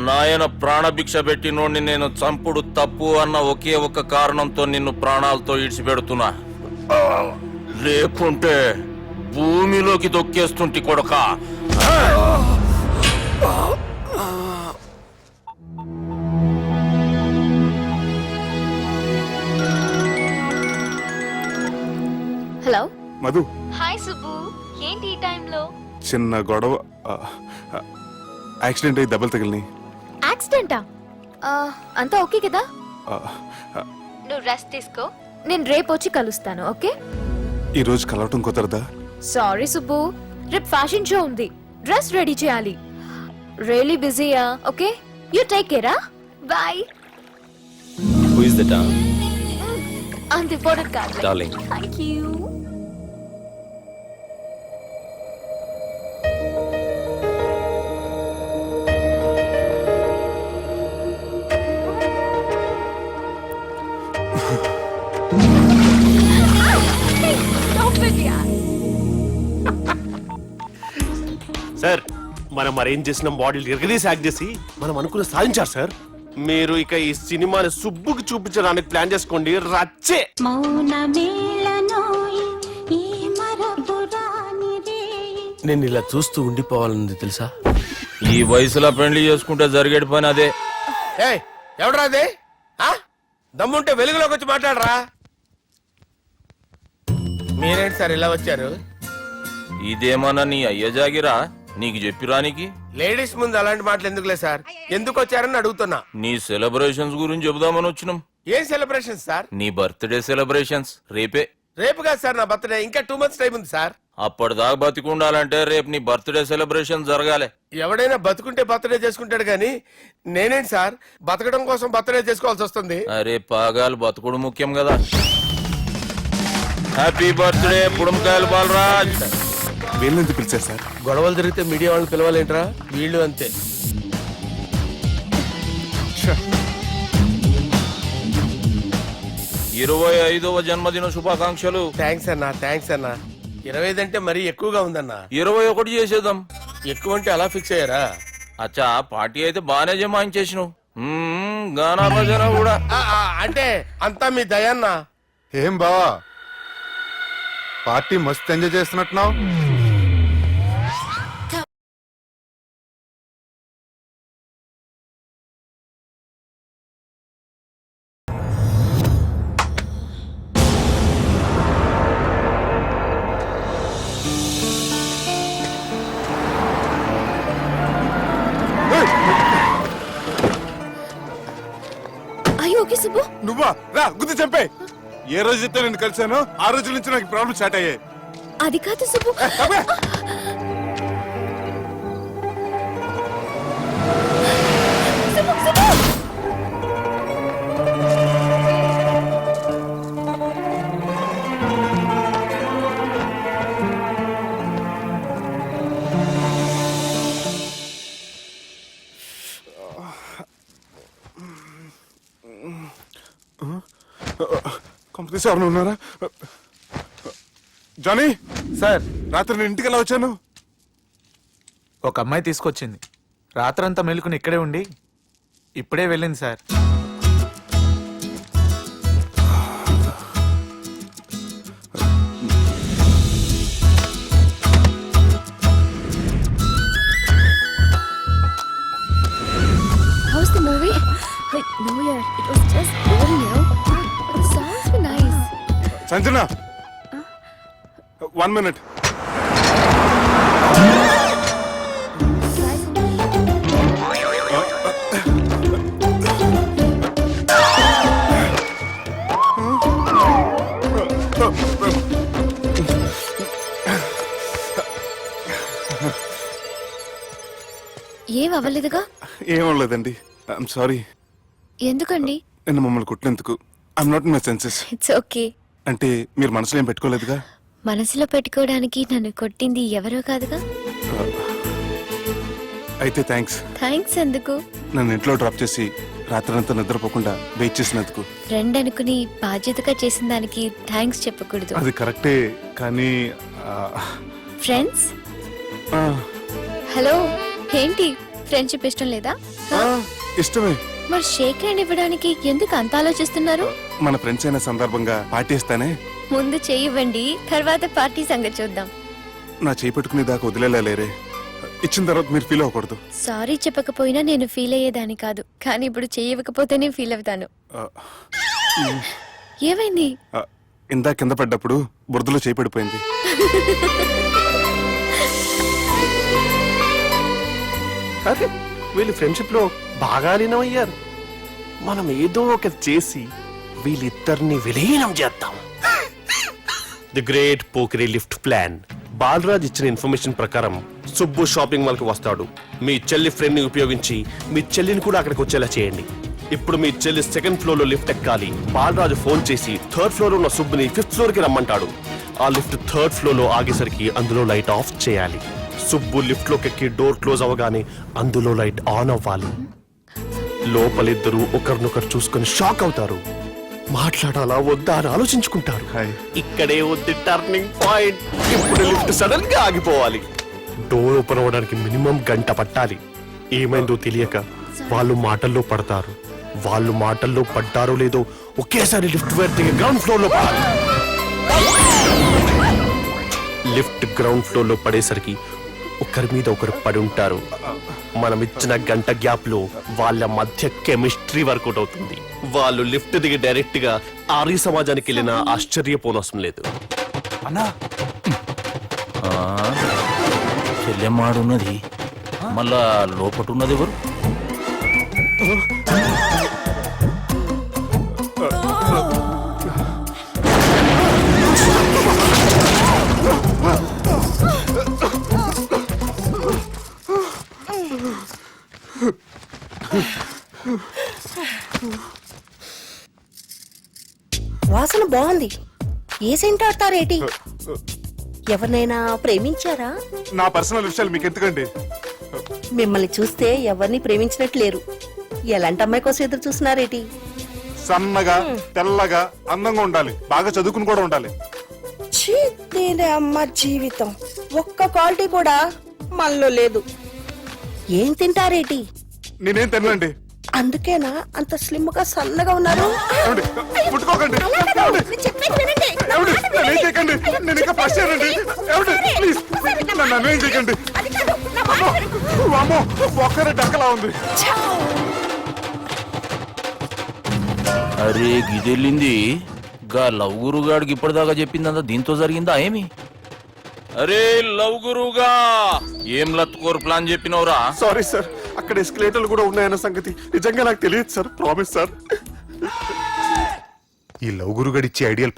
నాయన ప్రాణభిక్ష పెట్టినోడిని నేను చంపుడు తప్పు అన్న ఒకే ఒక కారణంతో నిన్ను ప్రాణాలతో ఇడిచిపెడుతున్నా. లేకుంటే భూమిలోకి తొక్కేస్తుంటి కొడక. హలో మధు, హాయ్ సుబ్బు, ఏంటి ఈ టైంలో? చిన్న గొడవ, యాక్సిడెంట్ అయ్యి దెబ్బలు తగిలినాయి. యాక్సిడెంటా? అంతా ఓకే కదా? నువ్వు రెస్ట్ తీసుకో, నేను రేపు వచ్చి కలుస్తాను. ఓకే? ఈ రోజు కలవటం కుదరదా? సారీ సుబ్బు, రేపు ఫ్యాషన్ షో ఉంది, డ్రెస్ రెడీ చేయాలి. రియలీ బిజీయా? Okay, you take care. Bye. Who is that? అంత ఇంపార్టెంట్ కాదు. Darling. Thank you. సార్, మనం అరేంజ్ చేసిన బాడీలు ఎరగదీసి యాక్ట్ చేసి మనం అనుకున్న సాధించారు సార్. మీరు ఇక ఈ సినిమాని సుబ్బుకి చూపించడానికి ప్లాన్ చేసుకోండి. రచ్చే. నేను ఇలా చూస్తూ ఉండిపోవాలని తెలుసా? ఈ వయసులో పెళ్లి చేసుకుంటే జరిగేటి పని అదే. ఎవడరా అదే? దమ్ముంటే వెలుగులోకి వచ్చి మాట్లాడరా. మీరేంటి సార్ ఇలా వచ్చారు? ఇదేమన్నా నీ అయ్య జాగిరా నీకు చెప్పిరానికి? లేడీస్ ముందు అలాంటి మాటలు ఎందుకులే సార్, ఎందుకు వచ్చారని అడుగుతున్నా. నీ సెలబ్రేషన్స్ గురించి చెబుదామని వచ్చినాం. ఏం సెలబ్రేషన్ సార్? నీ బర్త్డే సెలబ్రేషన్స్ రేపే. రేపు కాదు సార్ నా బర్త్డే, ఇంకా 2 months టైం ఉంది సార్. అప్పటిదాకా బతికుండాలంటే రేపు నీ బర్త్డే సెలబ్రేషన్ జరగాలి. ఎవడైనా బతుకుంటే బర్త్డే చేసుకుంటాడు గానీ నేనేంటి సార్ బతకడం కోసం బర్త్డే చేసుకోవాల్సి వస్తుంది? అరే పాగాలు బతుకుడు ముఖ్యం కదా. హ్యాపీ బర్త్డే పుడుమకాయలు బాలరాజ్. వీళ్ళెందుకు పిలిచారు సార్? గొడవలు జరిగితే మీడియా వాళ్ళని పిలవాలేంట్రా? వీళ్ళు అంతే. 25వ జన్మదిన శుభాకాంక్షలు. థ్యాంక్స్ అన్నా, థ్యాంక్స్ అన్నా. 25 అంటే మరీ ఎక్కువగా ఉందన్నా. 21 చేసేద్దాం. ఎక్కువ అంటే అలా ఫిక్స్ అయ్యారా? అచ్చా, పార్టీ అయితే బానే జమాయించేసినావు. గానా భజన కూడా. అంటే అంతా మీ దయన్నా. ఏం బావా, పార్టీ మస్తు ఎంజాయ్ చేస్తున్నట్టున్నావు. అయ్యో ఓకే సుబ్బు. నువ్వా? రా గుద్ది చంపే. ఏ రోజైతే నేను కలిసానో ఆ రోజు నుంచి నాకు ప్రాబ్లం స్టార్ట్ అయ్యాయి. అది కాదు సుబ్బు. కంపెనీ ఎవరైనా ఉన్నారా? జానీ సార్, రాత్రి నేను ఇంటికి ఎలా వచ్చాను? ఒక అమ్మాయి తీసుకొచ్చింది. రాత్రంతా మెలుకుని ఇక్కడే ఉండి ఇప్పుడే వెళ్ళింది sir. How's the movie? Like New Year, it was just boring, you know. The songs were nice. Sanjana, 1 minute. ఏం అవ్వలేదుగా? ఏమవ్వలేదండి. I'm sorry. ఎందుకండి? నేను మమ్మల్ని కుట్టినందుకు I'm not in my senses. It's okay. అంటే మీరు మనసులో ఏం పెట్టుకోలేదుగా? మనసులో పెట్టుకోవడానికి నన్ను కొట్టింది ఎవరో కాదుగా. అయితే థ్యాంక్స్. థ్యాంక్స్ ఎందుకు? నన్ను ఇంట్లో డ్రాప్ చేసి రాత్రంతా నిద్రపోకుండా వెయిట్ చేసినందుకు. ఫ్రెండ్ అనుకుని బాధ్యతగా చేసిన దానికి థ్యాంక్స్ చెప్పకూడదు. అది కరెక్టే, కానీ ఫ్రెండ్స్ హలో, ఏంటి ఫ్రెండ్షిప్ ఇష్టం లేదా? ఆ, ఇష్టమే. మరి షేక్ హ్యాండ్ ఇవ్వడానికి ఎందుకు అంత ఆలోచిస్తున్నారు? మన ఫ్రెండ్స్ అయిన సందర్భంగా పార్టీ ఇస్తానే. ముందు చేయివ్వండి, తర్వాత పార్టీ సంగతి చూద్దాం. నా చేయి పెట్టుకునే దాకా వదిలేలేరే. ఇచ్చిన తర్వాత మీరు ఫీల్ అవ్వకూడదు. సారీ చెప్పకపోయినా నేను ఫీల్ అయ్యేదాన్ని కాదు, కానీ ఇప్పుడు చేయకపోతేనే ఫీల్ అవుతాను. ఆ, ఏమైంది? ఆ, ఇందా కింద పడ్డప్పుడు బురదలో చేయి పడిపోయింది. అరే వీళ్ళు ఫ్రెండ్షిప్ లో బాగా లీనమయ్యారు. మనం ఏదో ఒకటి చేసి వీళ్ళిద్దరిని విలీనం చేద్దాం. ది గ్రేట్ పోకరీ లిఫ్ట్ ప్లాన్. బాలరాజ్ ఇచ్చిన ఇన్ఫర్మేషన్ ప్రకారం సుబ్బు షాపింగ్ మాల్ కి వస్తాడు. మీ చెల్లి ఫ్రెండ్ ని ఉపయోగించి మీ చెల్లిని కూడా అక్కడికి వచ్చేలా చేయండి. ఇప్పుడు మీ చెల్లి సెకండ్ ఫ్లోర్ లో లిఫ్ట్ ఎక్కాలి. బాలరాజు ఫోన్ చేసి థర్డ్ ఫ్లోర్ లో ఉన్న సుబ్బుని ఫిఫ్త్ ఫ్లోర్ కి రమ్మంటాడు. ఆ లిఫ్ట్ థర్డ్ ఫ్లోర్ లో ఆగేసరికి అందులో లైట్ ఆఫ్ చేయాలి. సుబ్బు లిఫ్ట్ లోకి ఎక్కి డోర్ క్లోజ్ అవగానే అందులో లైట్ ఆన్ అవ్వాలి. లోపలిద్దరూ ఒకరినొకరు చూసుకొని షాక్ అవుతారు. మాట్లాడాలా వద్దా అని ఆలోచించుకుంటారు. హాయ్. ఇక్కడే ఉంది టర్నింగ్ పాయింట్. ఇప్పుడు లిఫ్ట్ సడన్ గా ఆగిపోవాలి. డోర్ ఓపెన్ అవ్వడానికి మినిమం గంట పట్టాలి. ఏమైందో తెలియక వాళ్ళు మాటల్లో పడతారు. వాళ్ళు మాటల్లో పడ్డారో లేదో ఒకేసారి లిఫ్ట్ దిగి గ్రౌండ్ ఫ్లోర్ లో పడాలి. లిఫ్ట్ గ్రౌండ్ ఫ్లోర్ లో పడేసరికి ఒకరి మీద ఒకరు పడి ఉంటారు. మనం ఇచ్చిన గంట గ్యాప్ లో వాళ్ళ మధ్య కెమిస్ట్రీ వర్కౌట్ అవుతుంది. వాళ్ళు లిఫ్ట్ దిగి డైరెక్ట్ గా ఆర్య సమాజానికి వెళ్ళిన ఆశ్చర్యపోనవసరం లేదు. అన్నా చెల్లెమ్మాడున్నది, మళ్ళా లోపటున్నది ఎవరు? వాసన బాగుంది. ఏ సెంట్ ఆడతారేటి? ఎవరినైనా ప్రేమించారా? నా పర్సనల్ విషయాలు మీకు ఎందుకండి? మిమ్మల్ని చూస్తే ఎవరిని ప్రేమించినట్లేరు. ఎలాంటి అమ్మాయి కోసం ఎదురు చూస్తున్నారేటి? సన్నగా తెల్లగా అందంగా ఉండాలి, బాగా చదువుకుని కూడా ఉండాలి. ఛీ, దీని అమ్మ జీవితం ఒక్క క్వాలిటీ కూడా మనలో లేదు. ఏం తింటారేటి? నేనేం తినలేండి. అందుకేనా అంత స్లిమ్ గా సన్నగా ఉన్నారు? ఏమండి? ముట్టుకోకండి. ఏమండి? ఏమండి? నన్నేం చేయకండి. నేను ఇంకా ఫస్ట్ ఇయర్ అండి. ఏమండి? ప్లీజ్ నన్ను ఏం చేయకండి. వామ్మో, ఒక్కరే డక్కలా ఉంది. అరే గిదెళ్ళింది. గా లవ్ గురుగాడికి ఇప్పటిదాకా చెప్పిందంతా దీంతో జరిగిందా ఏమి? అరే లవ్ గురుగా, ఏం లత్కోరు ప్లాన్ చెప్పినవురా? సారీ సార్, అక్కడ ఎస్కలేటర్లు కూడా ఉన్నాయన్న సంగతి నిజంగా నాకు తెలియదు సార్. Promise sir. ఈ లవ్ గురుగడిచ్చే ఐడియల్